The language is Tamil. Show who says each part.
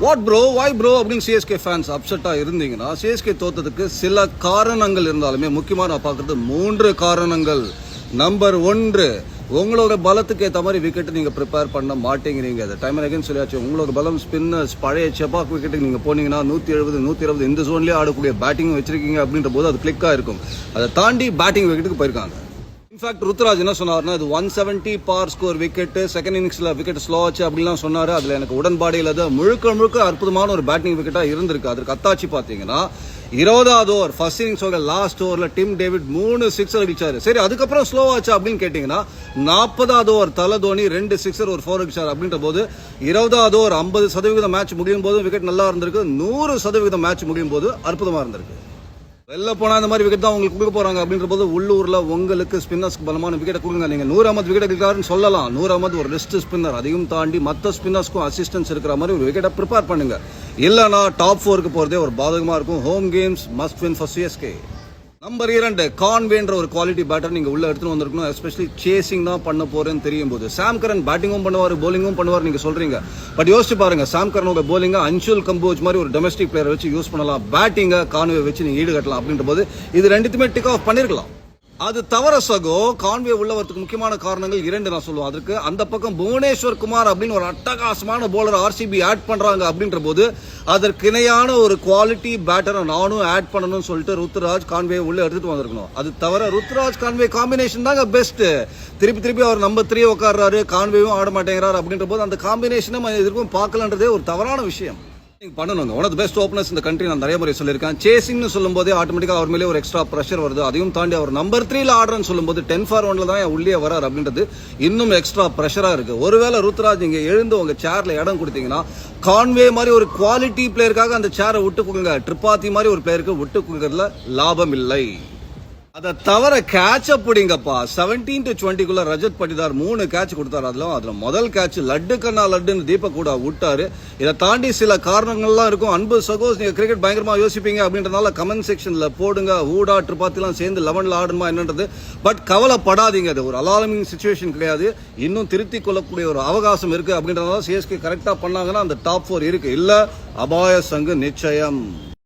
Speaker 1: வாட் ப்ரோ வாய் ப்ரோ அப்படின்னு சிஎஸ்கே ஃபேன்ஸ் அப்செட்டா இருந்தீங்கன்னா, சிஎஸ்கே தோத்ததுக்கு சில காரணங்கள் இருந்தாலுமே முக்கியமா நான் பார்க்கறது 3 காரணங்கள். நம்பர் 1, உங்களோட பலத்துக்கு ஏற்ற மாதிரி விக்கெட் நீங்க ப்ரிப்பேர் பண்ண மாட்டேங்கிறீங்க. அது டைம் அகைன் சொல்லியாச்சு. உங்களோட பலம் ஸ்பின்னர்ஸ், பழைய செபாக் விக்கெட்டுக்கு நீங்க போனீங்கன்னா 170 120 இந்த ஜோன்லயே ஆடக்கூடிய பேட்டிங் வச்சிருக்கீங்க அப்படின்ற போது அது கிளிக்கா இருக்கும். அதை தாண்டி பேட்டிங் விக்கெட்டுக்கு போயிருக்காங்க. இன்ஃபேக்ட் ருத்ராஜ் என்ன சொன்னார்னா, இது 170 பார் ஸ்கோர் விக்கெட், செகண்ட் இன்னிங்ஸ்ல விக்கெட் ஸ்லோ ஆச்சு அப்படிலாம் சொன்னாரு. அதுல எனக்கு உடன்பாடு இல்லாத முழுக்க அற்புதமான ஒரு பேட்டிங் விக்கெட்டா இருந்திருக்கு. அதற்கு அத்தாச்சி பாத்தீங்கன்னா 20வது ஓவர் ஃபர்ஸ்ட் இன்னிங்ஸோட லாஸ்ட் ஓவர்ல டிம் டேவிட் 3 சிக்ஸர் அடிச்சாரு. சரி, அதுக்கப்புறம் ஸ்லோ ஆச்சு அப்படின்னு கேட்டீங்கன்னா 40வது ஓவர் தல தோனி 2 சிக்ஸர் ஒரு 4 அடிச்சாரு. அப்படின்ற போது 20வது ஓவர் 50% மேட்ச் முடியும் போது விக்கெட் நல்லா இருந்திருக்கு. 100% மேட்ச் முடியும் போது அற்புதமா இருந்திருக்கு. வெளில போனா இந்த மாதிரி விக்கெட் தான் உங்களுக்கு கொடுக்க போறாங்க அப்படின்ற போது உள்ளூர்ல உங்களுக்கு ஸ்பின்னர்ஸ்க்கு பலமான விக்கெட் கொடுங்க. நீங்க நூர் அகமது விக்கெட் எடுக்கிறாருன்னு சொல்லலாம். நூர் அகமது ஒரு ரெஸ்ட் ஸ்பின்னர். அதையும் தாண்டி மற்ற ஸ்பின்னர்ஸ்க்கும் அசிஸ்டன்ஸ் இருக்கிற மாதிரி ஒரு விக்கெட்டை ப்ரிப்பேர் பண்ணுங்க. இல்லனா டாப் 4க்கு போறதே ஒரு பாதகமா இருக்கும். Home games must win for CSK. Number 2, கான்வேன்ற ஒரு குவாலிட்டி பேட்டர் நீங்க உள்ள எடுத்துட்டு வந்திருக்கணும். எஸ்பெஷலி சேசிங் தான் பண்ண போறேன்னு தெரியும் போது. சாம் கரன் பேட்டிங்கும் பண்ணுவாரு, போலிங்கும் பண்ணுவார் நீங்க சொல்றீங்க. பட் யோசிச்சு பாருங்க, சாம் கரனோட போலிங்க அன்சுல் கம்போஜ் மாதிரி ஒரு டொமஸ்டிக் பிளேயர் வச்சு யூஸ் பண்ணலாம். பேட்டிங்க கான்வே வச்சு நீங்க ஈடுகட்டலாம். அப்படின்ற போது இது ரெண்டுத்துமே டிக் ஆஃப் பண்ணிருக்கலாம். அது தவற சகோ. கான்வே உள்ள வரதுக்கு முக்கியமான காரணங்கள் 2 நான் சொல்லுவேன். அதுக்கு அந்த பக்கம் புவனேஸ்வர் குமார் அப்படின்னு ஒரு அட்டகாசமான போலர் ஆர்சிபி ஆட் பண்றாங்க. அப்படின்ற போது அதற்கு இணையான ஒரு குவாலிட்டி பேட்டரை நானும் ஆட் பண்ணணும்னு சொல்லிட்டு ருத்ராஜ் கான்வே உள்ள எடுத்துட்டு வந்திருக்கணும். அது தவிர ருத்ராஜ் கான்வே காம்பினேஷன் தாங்க பெஸ்ட். திருப்பி அவர் நம்பர் 3 உட்கார்றாரு, கான்வேவும் ஆட மாட்டேங்கிறாரு. அப்படின்ற போது அந்த காம்பினேஷனை எதிர்க்கும் பார்க்கலன்றதே ஒரு தவறான விஷயம். பண்ணணுங்க. One of the best openers இந்த கண்ட்ரி நான் நிறைய முறை சொல்லியிருக்கேன். சேசிங்னு சொல்லும் போதே ஆட்டோமேட்டிக்கா அவர் மேலே ஒரு எக்ஸ்ட்ரா பிரஷர் வருது. அதையும் தாண்டி அவர் நம்பர் 3ல ஆடுறன்னு சொல்லும் போது 10 for 1ல தான் உள்ளே வரார் அப்படின்றது இன்னும் எக்ஸ்ட்ரா பிரஷரா இருக்கு. ஒருவேளை ருத்ராஜ் நீங்க எழுந்து உங்க சேர்ல இடம் கொடுத்தீங்கன்னா, கான்வே மாதிரி ஒரு குவாலிட்டி பிளேயருக்காக அந்த சேரை விட்டு கொடுங்க. ட்ரிபாத்தி மாதிரி ஒரு பிளேயருக்கு விட்டு கொடுக்கறதுல லாபம் இல்லை. அதை தவிர கேட்ச் பிடிங்கப்பா. 17 to 20க்குள்ள ரஜத் பட்டிதார் 3 கேட்ச் கொடுத்தாரு. அதுல முதல் கேட்ச் லட்டு கண்ணா லட்டுன்னு தீபக் கூட விட்டாரு. இதை தாண்டி சில காரணங்கள்லாம் இருக்கும். அன்பு சகோஸ், நீங்க கிரிக்கெட் பயங்கரமா யோசிப்பீங்க அப்படின்றதுனால கமெண்ட் செக்ஷன்ல போடுங்க. ஊடா ட்ரிபாத்திலாம் சேர்ந்து 11ல ஆடணுமா என்னன்றது. பட் கவலைப்படாதீங்க, அது ஒரு அலார்மிங் சிச்சுவேஷன் கிடையாது. இன்னும் திருத்திக் கொள்ளக்கூடிய ஒரு அவகாசம் இருக்கு. அப்படின்றதுனால சிஎஸ்கே கரெக்டா பண்ணாங்கன்னா அந்த டாப் 4 இருக்கு. இல்ல அபாய சங்கு நிச்சயம்.